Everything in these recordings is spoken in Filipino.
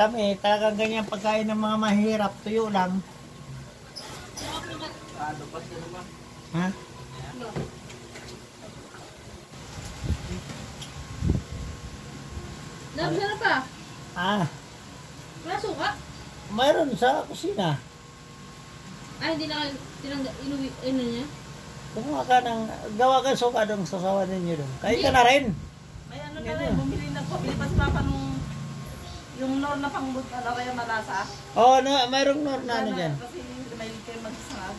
kami, talagang ganyan pagkain ng mga mahirap, tuyo lang. Ha? Nabsara pa? Ah, Wala suka? mayroon sa kusina. Ay, hindi na inuwi, ano niya? Kumuha ka ng, gawa ka suka doon sa sawa ninyo doon. Kaya ka na rin. May ano na rin, bumili pa si Papa nung yung nor na pangbut, ano kaya malasa. Oo, no, mayroong nor na ano dyan. Kasi may kayo magsasangad.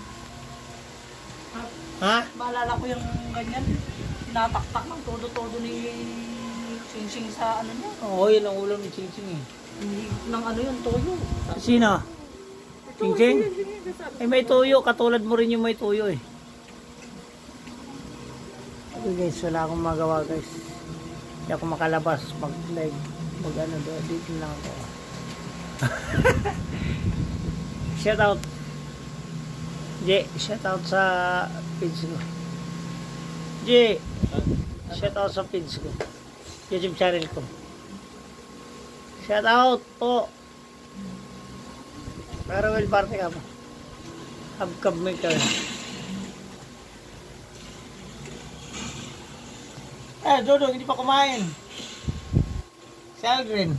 Ha? Maalala ko yung ganyan, tinataktak ng todo-todo ni Sing-Sing sa ano niya. Oo, yun ang ulam ni Ching Ching eh. Hindi ng ano yun, toyo. Sino? Ching Ching? Eh may tuyo, katulad mo rin yung may tuyo eh. Okay guys, wala akong magawa guys. Hindi ako makalabas, mag-live, mag-ano doon, dito lang ako. Shout out. J, shout out sa page ko. J, shout out sa page ko. YouTube channel ko. Shout out po. Farewell party ka mo. Habkab mo ikaw. Dodo, hindi pa kumain. Si Aldrin.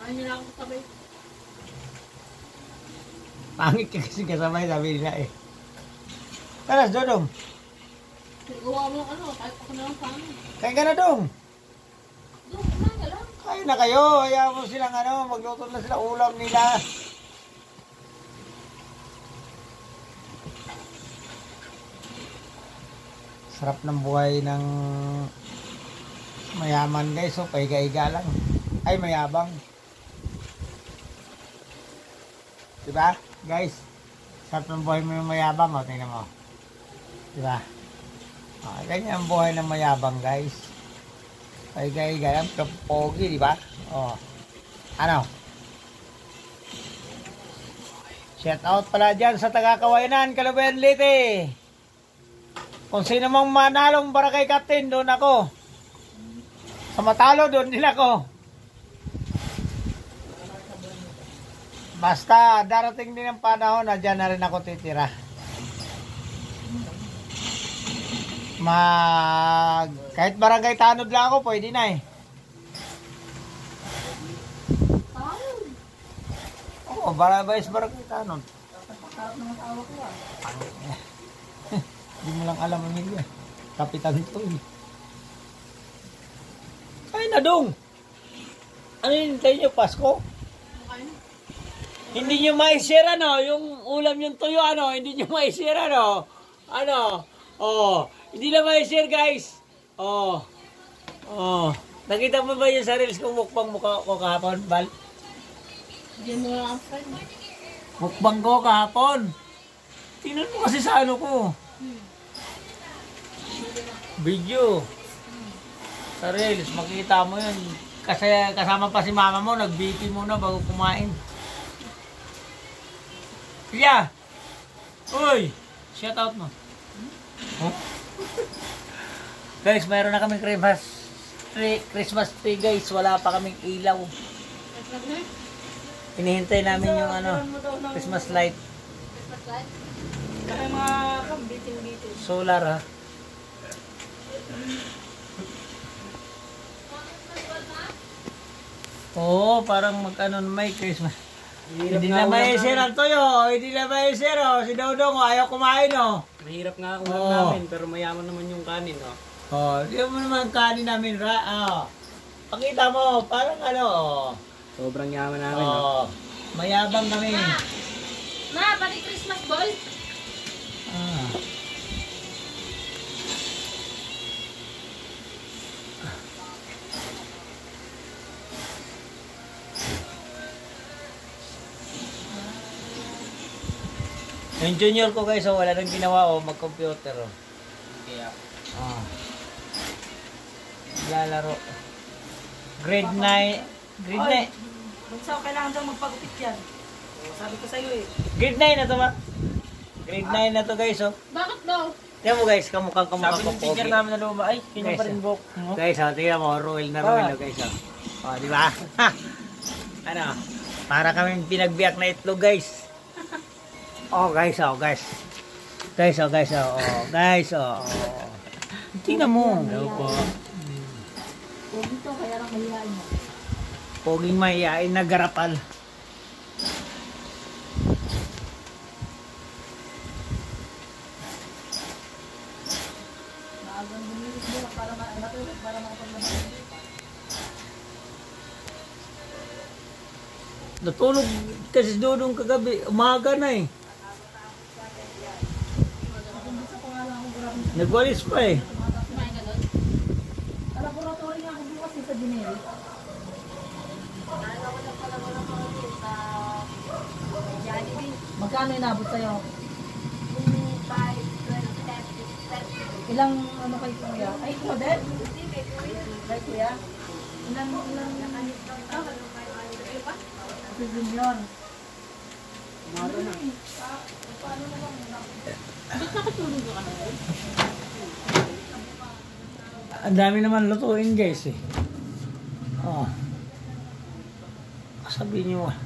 Ay, nila ako sabay. Pangit ka kasi kasabay, sabi nila eh. Tara, Dodong. Gawa mo ano, kahit ako na lang sa amin. Kain ka na, Dong. Doon, kumain ka lang. Kain na kayo. Hayaan mo silang ano, magluto na sila ulam nila. Sarap ng buhay ng mayaman guys. So, paiga-iga lang. Ay, mayabang. Diba, guys? Sarap ng buhay mo yung mayabang. O, tingnan mo. Diba? O, ganyan ang buhay ng mayabang, guys. Paiga-iga lang. Pogi, diba? O. Ano? Shout out pala dyan sa taga-Kawayanan, Kalubayan, Leyte. Kung sino mang manalong barangay captain, doon ako. Sa matalo, doon din ako. Basta, darating din ang panahon na dyan na rin ako titira. Kahit barangay tanod lang ako, pwede na eh. Oo, barangay tanod. Pagkarap ng asawa ko ah. Hindi mo lang alam ang hindi. Kapitan ito eh. Ay na dong! Ano yung tayo nyo, Pasko? Hindi nyo ma-share ano, yung ulam yung tuyo ano, hindi nyo ma-share ano. Ano? Oh, hindi na ma-share guys. Oh. Oh. Nakita mo ba yung sa reels kong mukbang mukha ko kahapon, Bal? Hindi mo lang ang friend. Mukbang ko kahapon. Tingnan mo kasi sa ano ko. Video. Sa reels, makita mo yun. Kasi kasama pa si mama mo, nag-BP muna bago kumain. Kuya! Uy! Shout out mo. Huh? Guys, mayroon na kaming Christmas tree guys. Wala pa kaming ilaw. Hinihintay namin yung ano, Christmas light. Christmas light? Kaya mga kambitin-bitin. Solar ha. Oo, parang mag-ano may Christmas. Hindi na may share ang toyo. Hindi na may share oh. Si Dodong ayaw kumain oh. Mahirap nga ang ulam namin, pero mayaman naman yung kanin, oh. Oh, di mo naman kanin namin pakita mo, parang ano oh. Sobrang yaman namin, Oh, mayabang kami. Ma, pati Christmas ball? Ah. Yung junior ko guys, oh, wala nang ginawa oh, mag-computer oh. Kaya, Lalaro. Grade 9. Grade 9. Bunso, kailangan daw magpagupit yan. Sabi ko sa'yo eh. Grade 9 na to ba? Grade 9 na to guys oh. Bakit daw? Tingnan mo guys, kamukhang sabi ko ng teacher namin na luma, ay, yun yung Guys, pa rin book. Guys, oh, tingnan mo, Ruel na Ruel oh, guys oh. Oh, di ba? Ano? Para kami pinagbiyak na itlog, guys. Oh, guys, oh, guys. Guys, oh, guys, oh, oh, guys, oh. Tingnan mo. Hello po. Huwag ito, kaya lang mahihain mo. Poging mahihain na garapal. Maagang bumilit mo para matulog, para makapaglaban. Natulog kasi Dudong kagabi. Umaga na eh. Nagwalis pa eh. Kumain ka doon? Sa laboratory nga ako bukas sa Dineri. Magkano inabot sa'yo? Ilang ano kay kuya? Ay, ikaw din? Kay kuya? Ilang yun. Ba't nakatulog ka na? Ang dami naman lutuin guys eh. Oh. Sabihin nyo ah.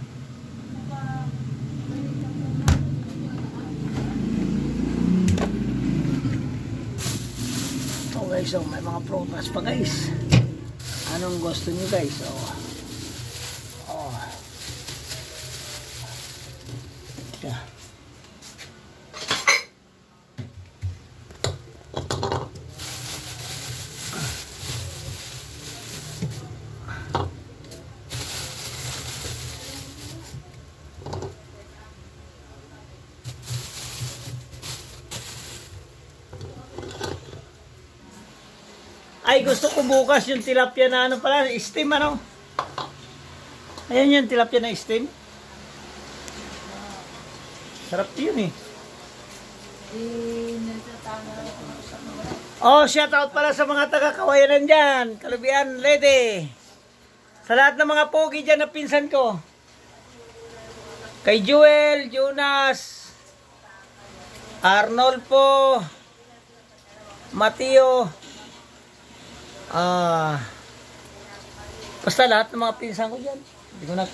Oh guys, oh, may mga prutas pa guys. Anong gusto nyo guys? Oh. Oh. Yeah. Ay, gusto ko bukas yung tilapia na ano pala, steam ano? Ayan yung tilapia na steam. Sarap yun eh. Oh, shout out pala sa mga taga-Kawayanan dyan. Kalubian, Lede. Sa lahat ng mga pogi dyan na pinsan ko. Kay Joel, Jonas, Arnolfo, Mateo. Basta lahat ng mga pinsan ko dyan. Hindi ko na,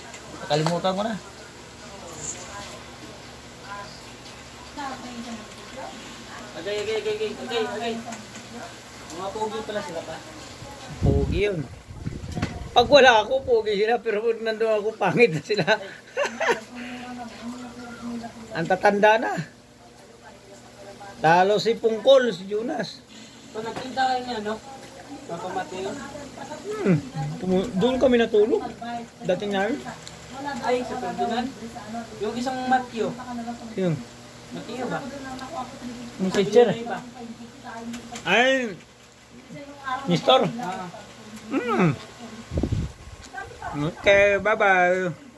nakalimutan ko na. Okay. Mga pogi pala sila pa. Pogi yun. Pag wala ako, pogi sila. Pero kung nandun ako, pangit na sila. Ang tatanda na. Lalo si Pungkol, si Jonas. Kung nagkita kayo niya, no? Papa Mateo. Doon kami natulog. Dating namin. Ay, sa Perdonan. Yung isang Mateo. Yun. Mateo ba? Yung teacher. Yung iba. Ay, Nestor. Ah. Okay, bye-bye.